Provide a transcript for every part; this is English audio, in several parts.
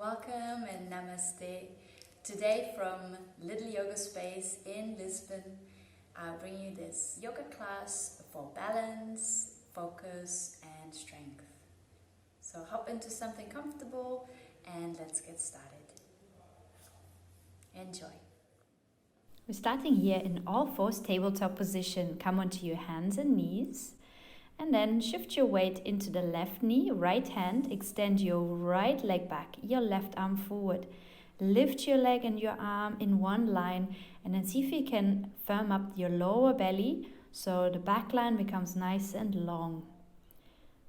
Welcome and namaste. Today from Little Yoga Space in Lisbon, I'll bring you this yoga class for balance, focus and strength. So hop into something comfortable and let's get started. Enjoy. We're starting here in all fours tabletop position. Come onto your hands and knees. And then shift your weight into the left knee, right hand, extend your right leg back, your left arm forward. Lift your leg and your arm in one line and then see if you can firm up your lower belly so the back line becomes nice and long.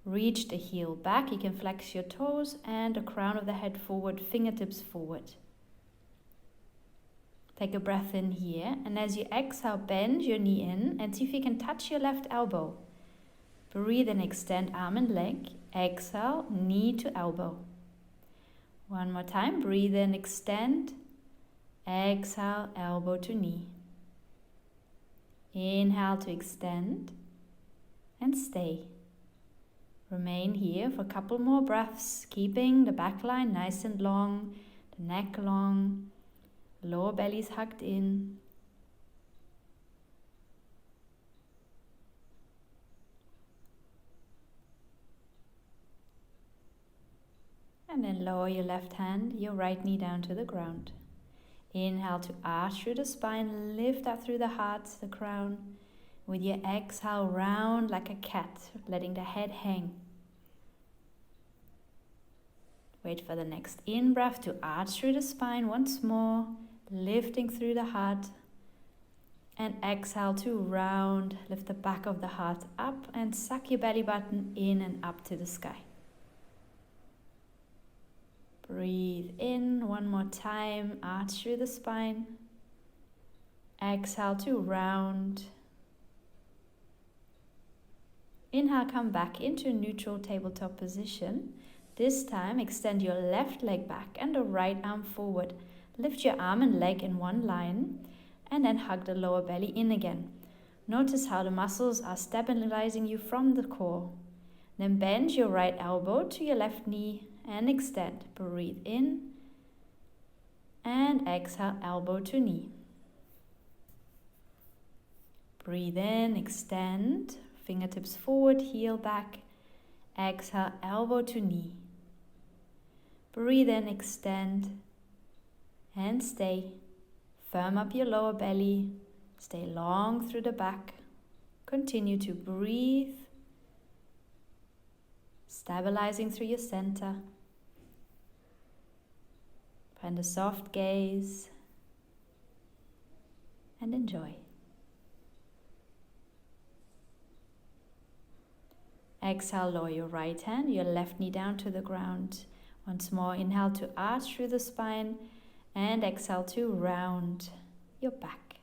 Reach the heel back, you can flex your toes and the crown of the head forward, fingertips forward. Take a breath in here and as you exhale, bend your knee in and see if you can touch your left elbow. Breathe and extend arm and leg. Exhale, knee to elbow. One more time. Breathe in, extend. Exhale, elbow to knee. Inhale to extend. And stay. Remain here for a couple more breaths, keeping the back line nice and long, the neck long, lower belly's hugged in. And then lower your left hand, your right knee down to the ground. Inhale to arch through the spine, lift up through the heart, the crown. With your exhale, round like a cat, letting the head hang. Wait for the next in-breath to arch through the spine once more, lifting through the heart. And exhale to round, lift the back of the heart up and suck your belly button in and up to the sky. Breathe in one more time, arch through the spine. Exhale to round. Inhale, come back into a neutral tabletop position. This time, extend your left leg back and the right arm forward. Lift your arm and leg in one line and then hug the lower belly in again. Notice how the muscles are stabilizing you from the core. Then bend your right elbow to your left knee and extend. Breathe in and exhale, elbow to knee. Breathe in, extend, fingertips forward, heel back. Exhale, elbow to knee. Breathe in, extend and stay. Firm up your lower belly. Stay long through the back. Continue to breathe. Stabilizing through your center. Find a soft gaze and enjoy. Exhale, lower your right hand, your left knee down to the ground. Once more, inhale to arch through the spine and exhale to round your back.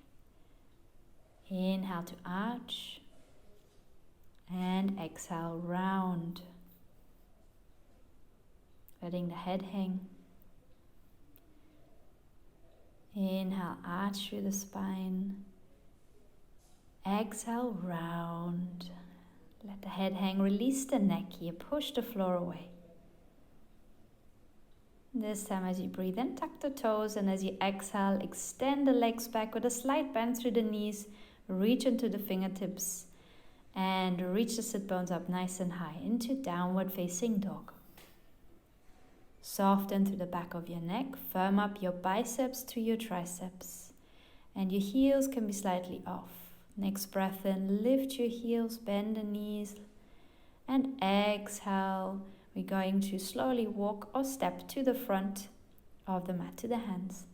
Inhale to arch and exhale, round. Letting the head hang. Inhale, arch through the spine. Exhale, round. Let the head hang, release the neck here, push the floor away. This time as you breathe in, tuck the toes, and as you exhale, extend the legs back with a slight bend through the knees, reach into the fingertips, and reach the sit bones up nice and high into downward facing dog. Soften through the back of your neck, firm up your biceps to your triceps, and your heels can be slightly off. Next breath in, lift your heels, bend the knees, and exhale. We're going to slowly walk or step to the front of the mat, to the hands.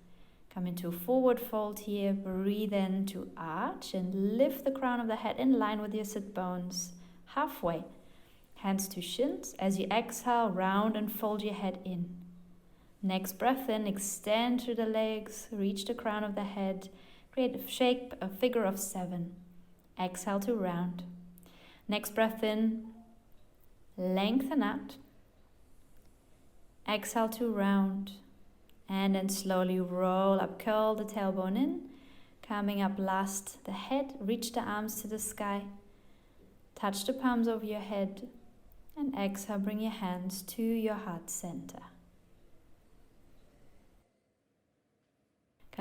Come into a forward fold here, breathe in to arch and lift the crown of the head in line with your sit bones, halfway. Hands to shins. As you exhale, round and fold your head in. Next breath in, extend through the legs, reach the crown of the head, create a shape, a figure of 7. Exhale to round. Next breath in, lengthen out. Exhale to round. And then slowly roll up, curl the tailbone in. Coming up last, the head, reach the arms to the sky. Touch the palms over your head. And exhale, bring your hands to your heart center.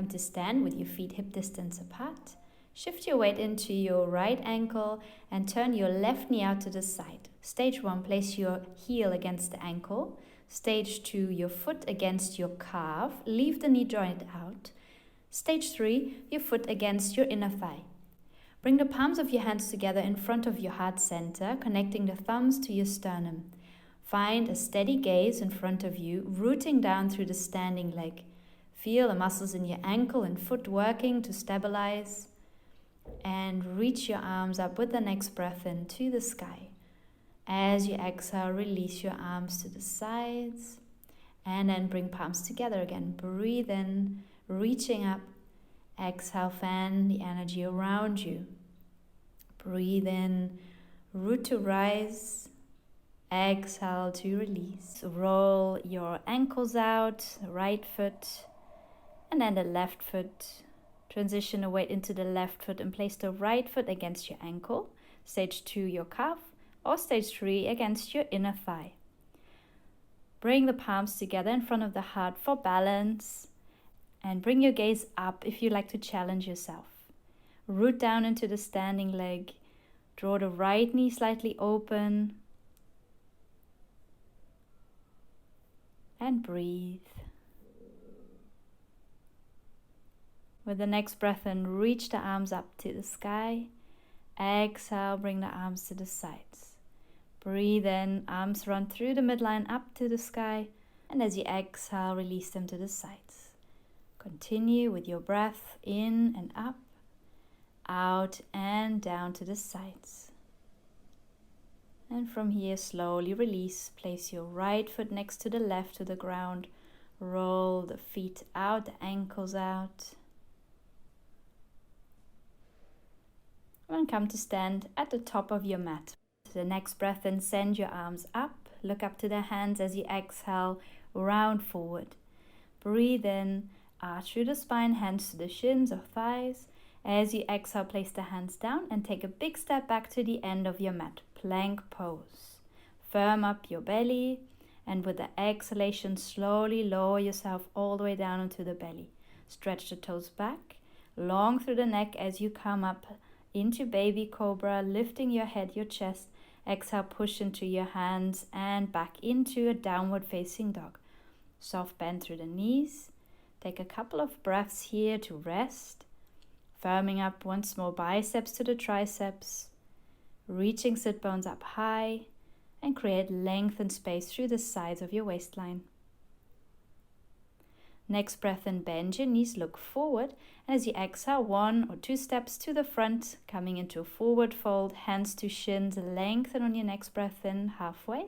Come to stand with your feet hip distance apart. Shift your weight into your right ankle and turn your left knee out to the side. Stage 1, place your heel against the ankle. Stage 2, your foot against your calf. Leave the knee joint out. Stage 3, your foot against your inner thigh. Bring the palms of your hands together in front of your heart center, connecting the thumbs to your sternum. Find a steady gaze in front of you, rooting down through the standing leg. Feel the muscles in your ankle and foot working to stabilize. And reach your arms up with the next breath in to the sky. As you exhale, release your arms to the sides. And then bring palms together again. Breathe in, reaching up. Exhale, fan the energy around you. Breathe in, root to rise. Exhale to release. Roll your ankles out, right foot, and then the left foot. Transition the weight into the left foot and place the right foot against your ankle. Stage 2, your calf, or stage 3, against your inner thigh. Bring the palms together in front of the heart for balance. And bring your gaze up if you like to challenge yourself. Root down into the standing leg. Draw the right knee slightly open. And breathe. With the next breath in, reach the arms up to the sky. Exhale, bring the arms to the sides. Breathe in, arms run through the midline up to the sky. And as you exhale, release them to the sides. Continue with your breath in and up, out and down to the sides. And from here, slowly release. Place your right foot next to the left to the ground. Roll the feet out, the ankles out. And come to stand at the top of your mat. The next breath in, send your arms up. Look up to the hands as you exhale, round forward. Breathe in, arch through the spine, hands to the shins or thighs. As you exhale, place the hands down and take a big step back to the end of your mat. Plank pose. Firm up your belly, and with the exhalation, slowly lower yourself all the way down into the belly. Stretch the toes back, long through the neck as you come up into baby cobra, lifting your head, your chest. Exhale, push into your hands and back into a downward facing dog. Soft bend through the knees. Take a couple of breaths here to rest. Firming up once more, biceps to the triceps. Reaching sit bones up high. And create length and space through the sides of your waistline. Next breath in, bend your knees, look forward. And as you exhale, 1 or 2 steps to the front, coming into a forward fold, hands to shins, lengthen on your next breath in, halfway.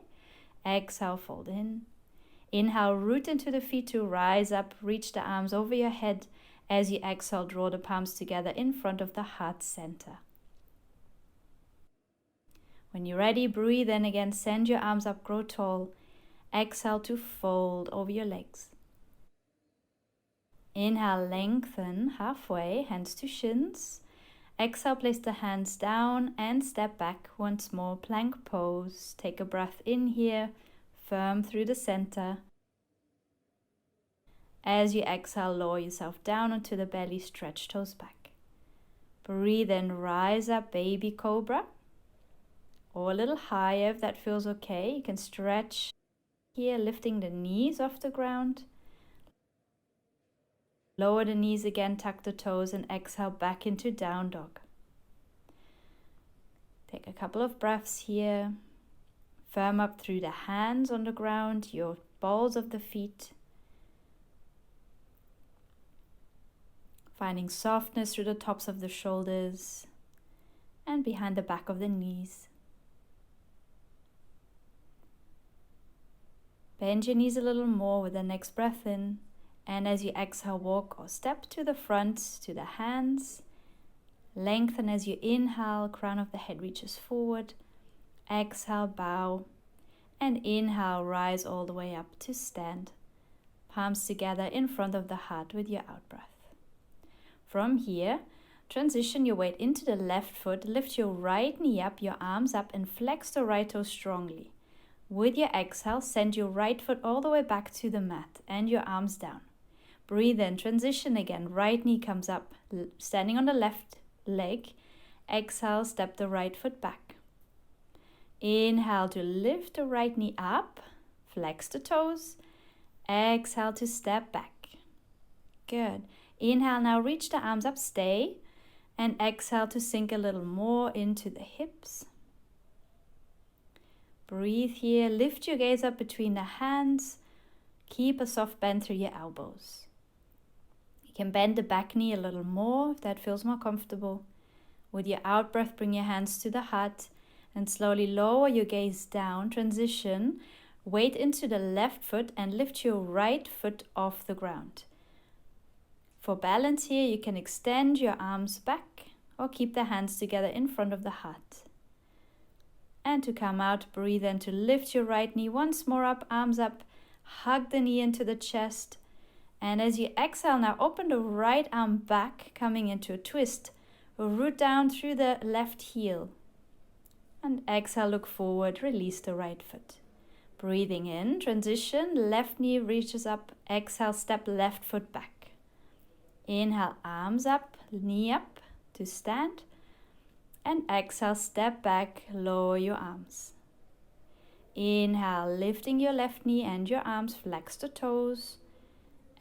Exhale, fold in. Inhale, root into the feet to rise up, reach the arms over your head. As you exhale, draw the palms together in front of the heart center. When you're ready, breathe in again, send your arms up, grow tall. Exhale to fold over your legs. Inhale, lengthen halfway, hands to shins. Exhale, place the hands down and step back once more, plank pose. Take a breath in here, firm through the center. As you exhale, lower yourself down onto the belly, stretch toes back. Breathe in, rise up, baby cobra. Or a little higher if that feels okay. You can stretch here, lifting the knees off the ground. Lower the knees again, tuck the toes, and exhale back into down dog. Take a couple of breaths here. Firm up through the hands on the ground, your balls of the feet. Finding softness through the tops of the shoulders and behind the back of the knees. Bend your knees a little more with the next breath in. And as you exhale, walk or step to the front, to the hands. Lengthen as you inhale, crown of the head reaches forward. Exhale, bow. And inhale, rise all the way up to stand. Palms together in front of the heart with your out-breath. From here, transition your weight into the left foot. Lift your right knee up, your arms up, and flex the right toe strongly. With your exhale, send your right foot all the way back to the mat and your arms down. Breathe in, transition again. Right knee comes up, standing on the left leg. Exhale, step the right foot back. Inhale to lift the right knee up, flex the toes. Exhale to step back. Good. Inhale, now reach the arms up, stay. And exhale to sink a little more into the hips. Breathe here, lift your gaze up between the hands. Keep a soft bend through your elbows. You can bend the back knee a little more if that feels more comfortable. With your out breath, bring your hands to the heart and slowly lower your gaze down. Transition, weight into the left foot and lift your right foot off the ground. For balance here, you can extend your arms back or keep the hands together in front of the heart. And to come out, breathe in to lift your right knee once more up, arms up, hug the knee into the chest. And as you exhale, now open the right arm back, coming into a twist. Root down through the left heel. And exhale, look forward, release the right foot. Breathing in, transition, left knee reaches up. Exhale, step left foot back. Inhale, arms up, knee up to stand. And exhale, step back, lower your arms. Inhale, lifting your left knee and your arms, flex the toes.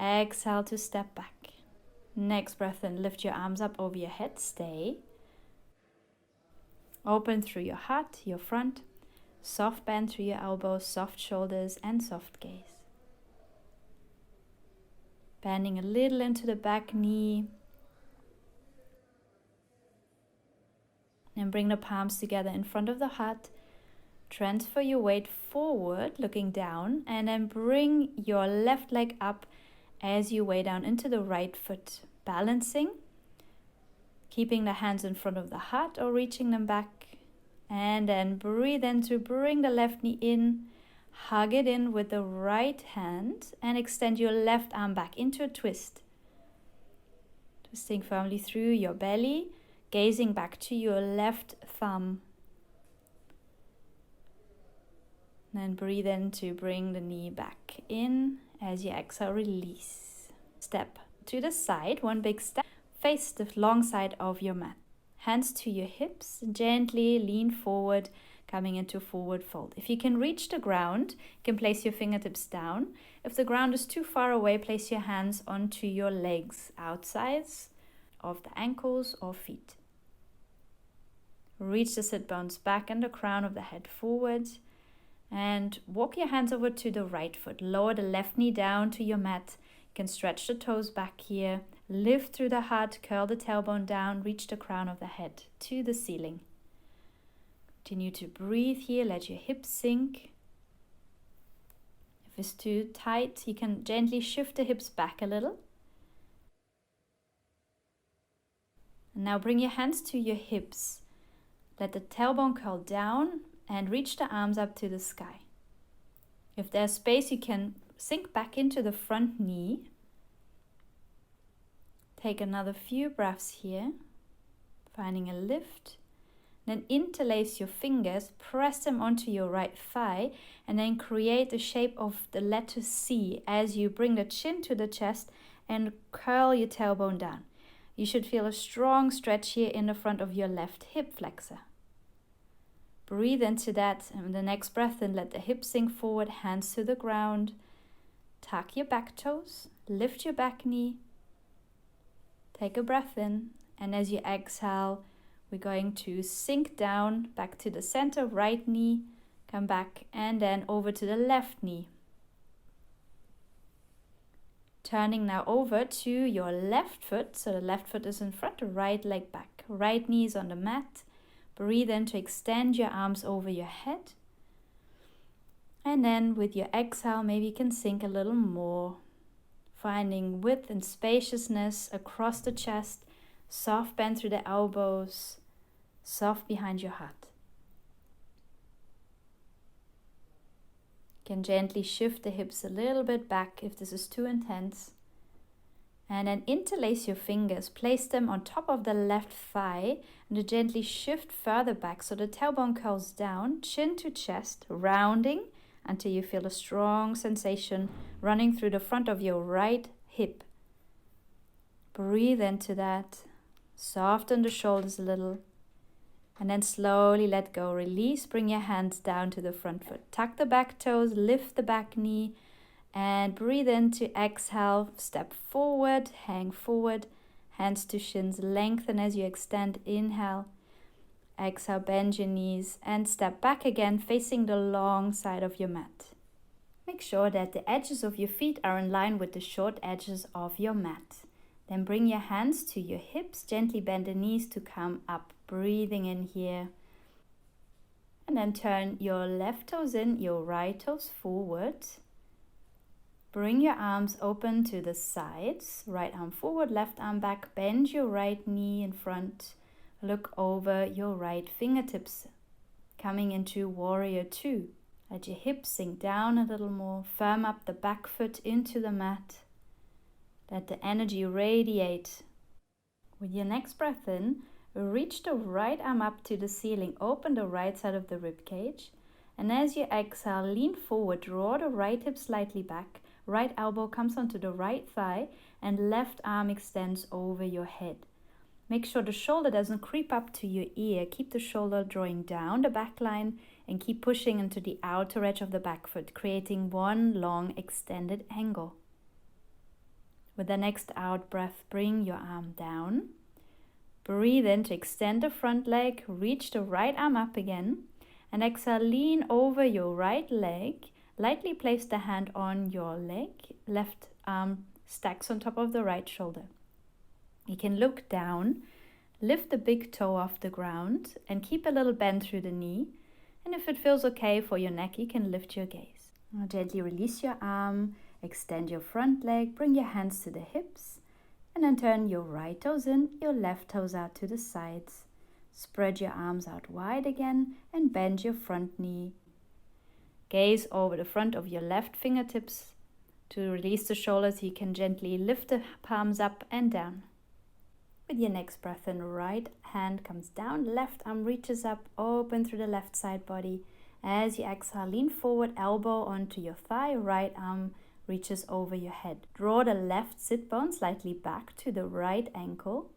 Exhale to step back. Next breath in, lift your arms up over your head, stay. Open through your heart, your front. Soft bend through your elbows, soft shoulders and soft gaze. Bending a little into the back knee. And bring the palms together in front of the heart. Transfer your weight forward, looking down, and then bring your left leg up as you weigh down into the right foot, balancing, keeping the hands in front of the heart or reaching them back. And then breathe in to bring the left knee in, hug it in with the right hand, and extend your left arm back into a twist. Twisting firmly through your belly, gazing back to your left thumb. Then breathe in to bring the knee back in. As you exhale, release. Step to the side, one big step. Face the long side of your mat. Hands to your hips, gently lean forward, coming into forward fold. If you can reach the ground, you can place your fingertips down. If the ground is too far away, place your hands onto your legs, outsides of the ankles or feet. Reach the sit bones back and the crown of the head forward. And walk your hands over to the right foot. Lower the left knee down to your mat. You can stretch the toes back here. Lift through the heart, curl the tailbone down, reach the crown of the head to the ceiling. Continue to breathe here, let your hips sink. If it's too tight, you can gently shift the hips back a little. And now bring your hands to your hips. Let the tailbone curl down and reach the arms up to the sky. If there's space, you can sink back into the front knee. Take another few breaths here, finding a lift. Then interlace your fingers, press them onto your right thigh, and then create the shape of the letter C as you bring the chin to the chest and curl your tailbone down. You should feel a strong stretch here in the front of your left hip flexor. Breathe into that, and the next breath in, let the hips sink forward, hands to the ground. Tuck your back toes, lift your back knee. Take a breath in, and as you exhale, we're going to sink down back to the center, right knee, come back, and then over to the left knee. Turning now over to your left foot, so the left foot is in front, the right leg back. Right knee is on the mat. Breathe in to extend your arms over your head. And then with your exhale, maybe you can sink a little more. Finding width and spaciousness across the chest. Soft bend through the elbows. Soft behind your heart. You can gently shift the hips a little bit back if this is too intense. And then interlace your fingers, place them on top of the left thigh, and to gently shift further back so the tailbone curls down, chin to chest, rounding until you feel a strong sensation running through the front of your right hip. Breathe into that. Soften the shoulders a little. And then slowly let go. Release. Bring your hands down to the front foot. Tuck the back toes. Lift the back knee. And breathe into exhale. Step forward. Hang forward. Hands to shins. Lengthen as you extend. Inhale. Exhale. Bend your knees. And step back again, facing the long side of your mat. Make sure that the edges of your feet are in line with the short edges of your mat. Then bring your hands to your hips, gently bend the knees to come up, breathing in here. And then turn your left toes in, your right toes forward. Bring your arms open to the sides, right arm forward, left arm back, bend your right knee in front, look over your right fingertips, coming into warrior two. Let your hips sink down a little more, firm up the back foot into the mat. Let the energy radiate. With your next breath in, reach the right arm up to the ceiling. Open the right side of the rib cage. And as you exhale, lean forward. Draw the right hip slightly back. Right elbow comes onto the right thigh. And left arm extends over your head. Make sure the shoulder doesn't creep up to your ear. Keep the shoulder drawing down the back line. And keep pushing into the outer edge of the back foot, creating one long extended angle. With the next out breath, bring your arm down. Breathe in to extend the front leg. Reach the right arm up again. And exhale, lean over your right leg. Lightly place the hand on your leg. Left arm stacks on top of the right shoulder. You can look down. Lift the big toe off the ground. And keep a little bend through the knee. And if it feels okay for your neck, you can lift your gaze. Now gently release your arm. Extend your front leg, bring your hands to the hips, and then turn your right toes in, your left toes out to the sides. Spread your arms out wide again and bend your front knee. Gaze over the front of your left fingertips. To release the shoulders, you can gently lift the palms up and down. With your next breath in, right hand comes down, left arm reaches up, open through the left side body. As you exhale, lean forward, elbow onto your thigh, right arm reaches over your head. Draw the left sit bone slightly back to the right ankle.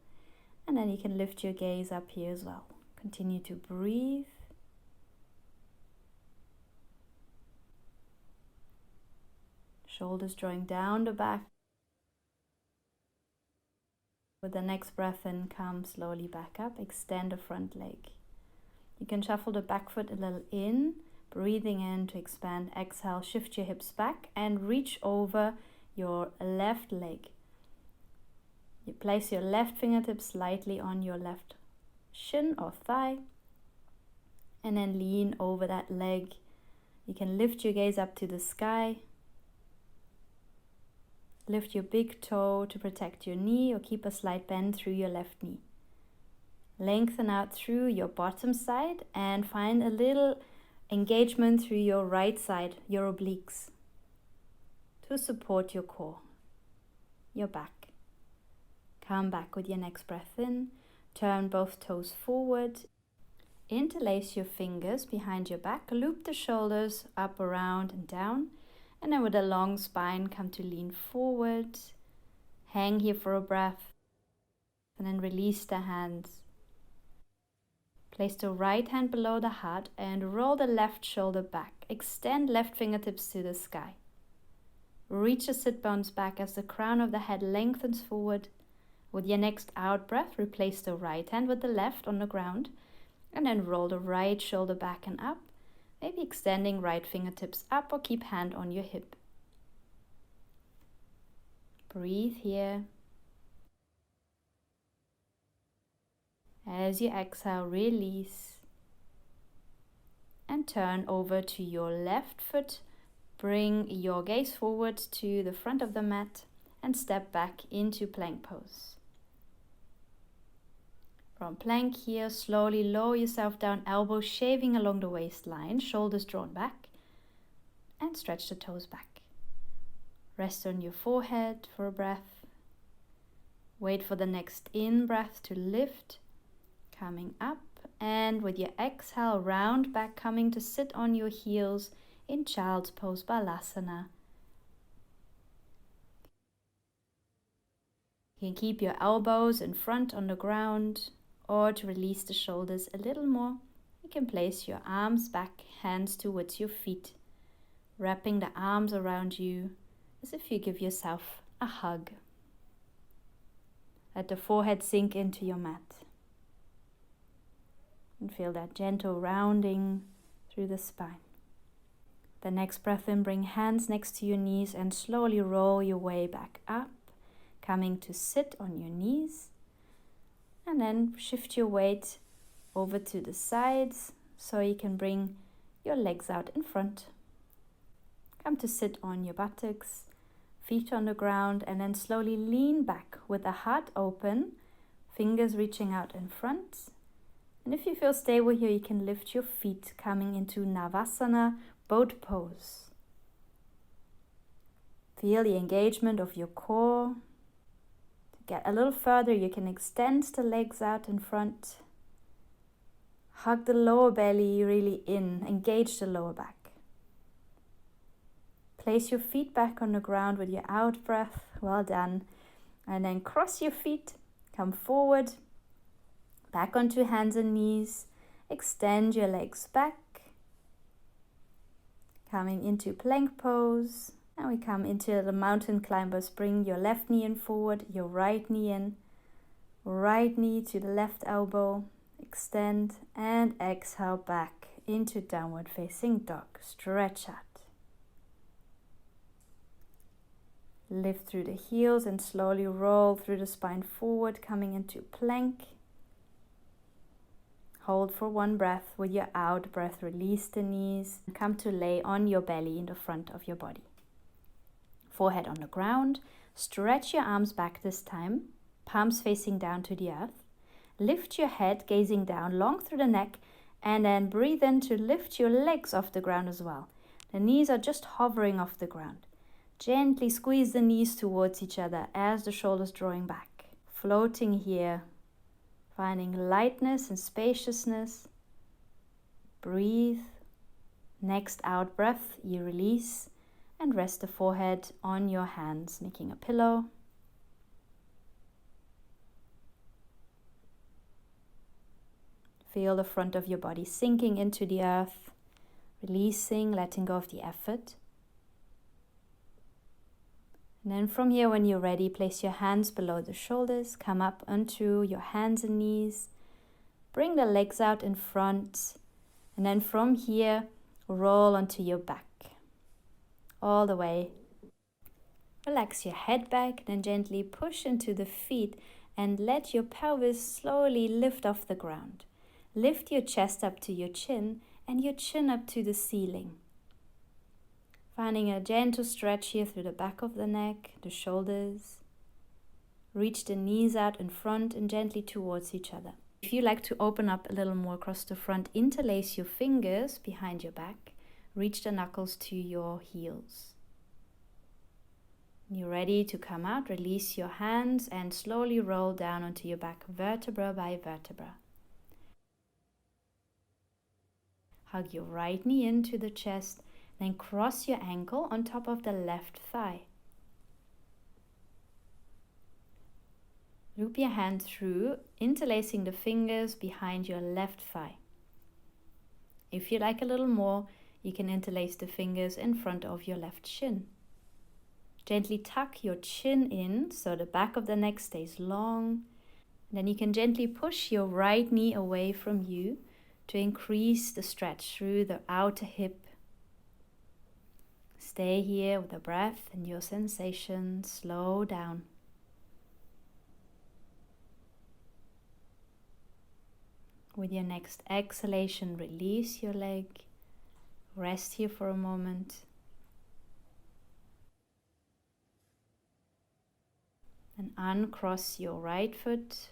And then you can lift your gaze up here as well. Continue to breathe. Shoulders drawing down the back. With the next breath in, come slowly back up. Extend the front leg. You can shuffle the back foot a little in. Breathing in to expand. Exhale, shift your hips back and reach over your left leg. You place your left fingertips slightly on your left shin or thigh. And then lean over that leg. You can lift your gaze up to the sky. Lift your big toe to protect your knee or keep a slight bend through your left knee. Lengthen out through your bottom side and find a little engagement through your right side, your obliques, to support your core, your back. Come back with your next breath in. Turn both toes forward. Interlace your fingers behind your back. Loop the shoulders up, around and down. And then with a long spine, come to lean forward. Hang here for a breath. And then release the hands. Place the right hand below the heart and roll the left shoulder back. Extend left fingertips to the sky. Reach the sit bones back as the crown of the head lengthens forward. With your next out breath, replace the right hand with the left on the ground. And then roll the right shoulder back and up. Maybe extending right fingertips up or keep hand on your hip. Breathe here. As you exhale, release. And turn over to your left foot. Bring your gaze forward to the front of the mat and step back into plank pose. From plank here, slowly lower yourself down, elbows shaving along the waistline, shoulders drawn back, and stretch the toes back. Rest on your forehead for a breath. Wait for the next in-breath to lift, coming up, and with your exhale, round back, coming to sit on your heels in Child's Pose, Balasana. You can keep your elbows in front on the ground, or to release the shoulders a little more, you can place your arms back, hands towards your feet, wrapping the arms around you as if you give yourself a hug. Let the forehead sink into your mat. And feel that gentle rounding through the spine. The next breath in, bring hands next to your knees and slowly roll your way back up, coming to sit on your knees. And then shift your weight over to the sides so you can bring your legs out in front. Come to sit on your buttocks, feet on the ground, and then slowly lean back with the heart open, fingers reaching out in front. And if you feel stable here, you can lift your feet, coming into Navasana, boat pose. Feel the engagement of your core. To get a little further, you can extend the legs out in front. Hug the lower belly really in, engage the lower back. Place your feet back on the ground with your out breath, well done. And then cross your feet, come forward, back onto hands and knees, extend your legs back. Coming into plank pose, and we come into the mountain climbers. Bring your left knee in forward, your right knee in, right knee to the left elbow, extend and exhale back into downward facing dog. Stretch out. Lift through the heels and slowly roll through the spine forward, coming into plank. Hold for one breath. With your out breath, release the knees. Come to lay on your belly in the front of your body. Forehead on the ground. Stretch your arms back this time, palms facing down to the earth. Lift your head, gazing down, long through the neck, and then breathe in to lift your legs off the ground as well. The knees are just hovering off the ground. Gently squeeze the knees towards each other as the shoulders drawing back. Floating here, finding lightness and spaciousness. Breathe. Next out breath, you release and rest the forehead on your hands, making a pillow. Feel the front of your body sinking into the earth, releasing, letting go of the effort. And then from here, when you're ready, place your hands below the shoulders, come up onto your hands and knees, bring the legs out in front, and then from here, roll onto your back, all the way. Relax your head back, then gently push into the feet and let your pelvis slowly lift off the ground. Lift your chest up to your chin and your chin up to the ceiling. Finding a gentle stretch here through the back of the neck, the shoulders. Reach the knees out in front and gently towards each other. If you like to open up a little more across the front, interlace your fingers behind your back. Reach the knuckles to your heels. You're ready to come out, release your hands and slowly roll down onto your back, vertebra by vertebra. Hug your right knee into the chest. Then cross your ankle on top of the left thigh. Loop your hand through, interlacing the fingers behind your left thigh. If you like a little more, you can interlace the fingers in front of your left shin. Gently tuck your chin in so the back of the neck stays long. Then you can gently push your right knee away from you to increase the stretch through the outer hip. Stay here with the breath and your sensations. Slow down. With your next exhalation, release your leg. Rest here for a moment. And uncross your right foot.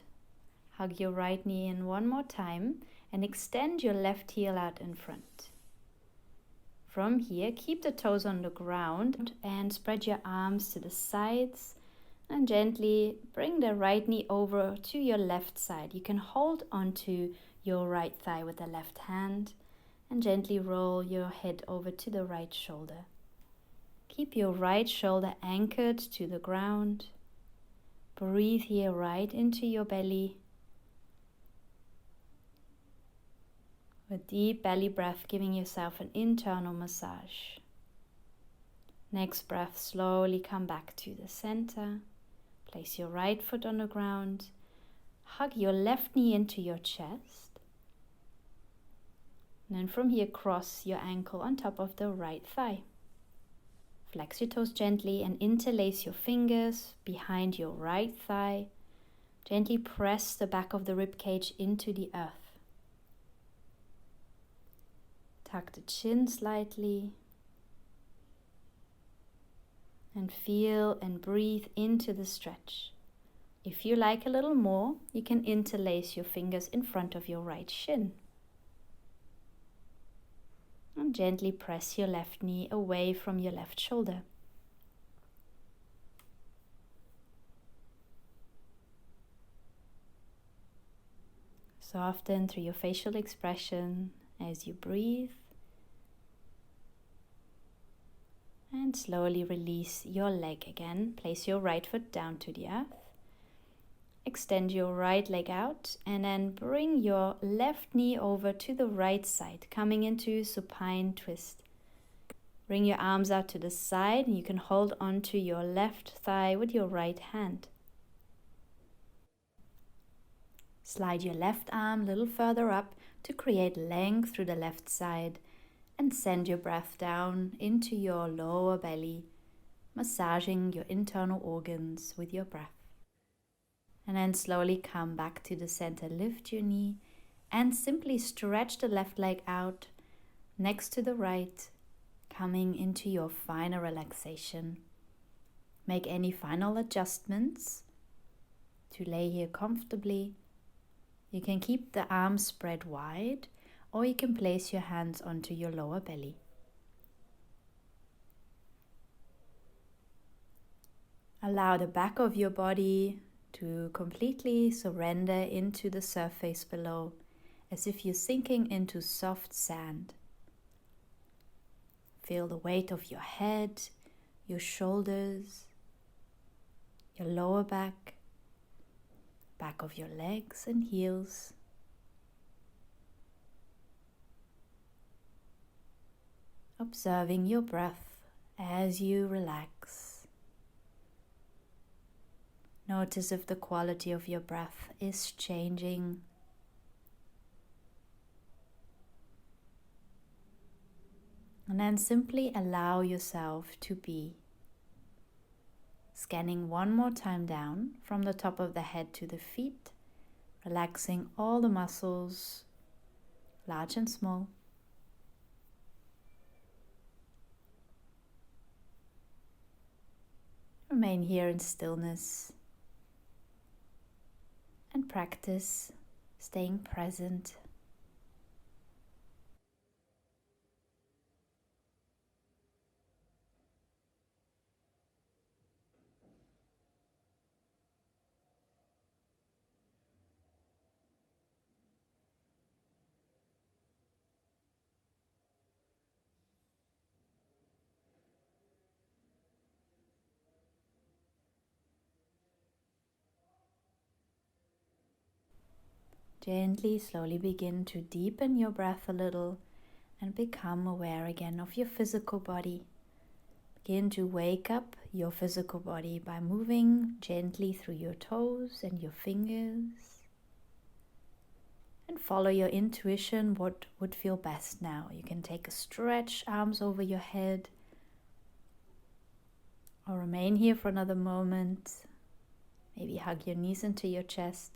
Hug your right knee in one more time and extend your left heel out in front. From here, keep the toes on the ground and spread your arms to the sides and gently bring the right knee over to your left side. You can hold onto your right thigh with the left hand and gently roll your head over to the right shoulder. Keep your right shoulder anchored to the ground. Breathe here right into your belly. A deep belly breath, giving yourself an internal massage. Next breath, slowly come back to the center. Place your right foot on the ground. Hug your left knee into your chest. And then from here, cross your ankle on top of the right thigh. Flex your toes gently and interlace your fingers behind your right thigh. Gently press the back of the rib cage into the earth. Tuck the chin slightly. And feel and breathe into the stretch. If you like a little more, you can interlace your fingers in front of your right shin. And gently press your left knee away from your left shoulder. Soften through your facial expression as you breathe. And slowly release your leg again. Place your right foot down to the earth. Extend your right leg out and then bring your left knee over to the right side, coming into supine twist. Bring your arms out to the side and you can hold onto your left thigh with your right hand. Slide your left arm a little further up to create length through the left side and send your breath down into your lower belly, massaging your internal organs with your breath. And then slowly come back to the center. Lift your knee and simply stretch the left leg out next to the right, coming into your final relaxation. Make any final adjustments to lay here comfortably. You can keep the arms spread wide, or you can place your hands onto your lower belly. Allow the back of your body to completely surrender into the surface below, as if you're sinking into soft sand. Feel the weight of your head, your shoulders, your lower back, back of your legs and heels. Observing your breath as you relax. Notice if the quality of your breath is changing. And then simply allow yourself to be. Scanning one more time down from the top of the head to the feet, relaxing all the muscles, large and small. Remain here in stillness and practice staying present. Gently, slowly begin to deepen your breath a little and become aware again of your physical body. Begin to wake up your physical body by moving gently through your toes and your fingers. And follow your intuition, what would feel best now. You can take a stretch, arms over your head, or remain here for another moment. Maybe hug your knees into your chest.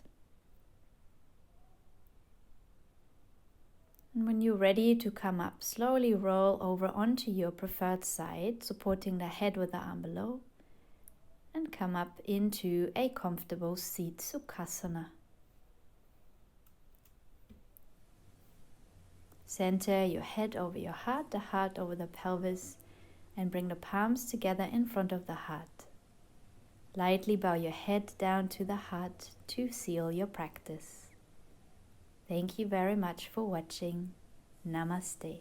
And when you're ready to come up, slowly roll over onto your preferred side, supporting the head with the arm below, and come up into a comfortable seat Sukhasana. Center your head over your heart, the heart over the pelvis, and bring the palms together in front of the heart. Lightly bow your head down to the heart to seal your practice. Thank you very much for watching. Namaste.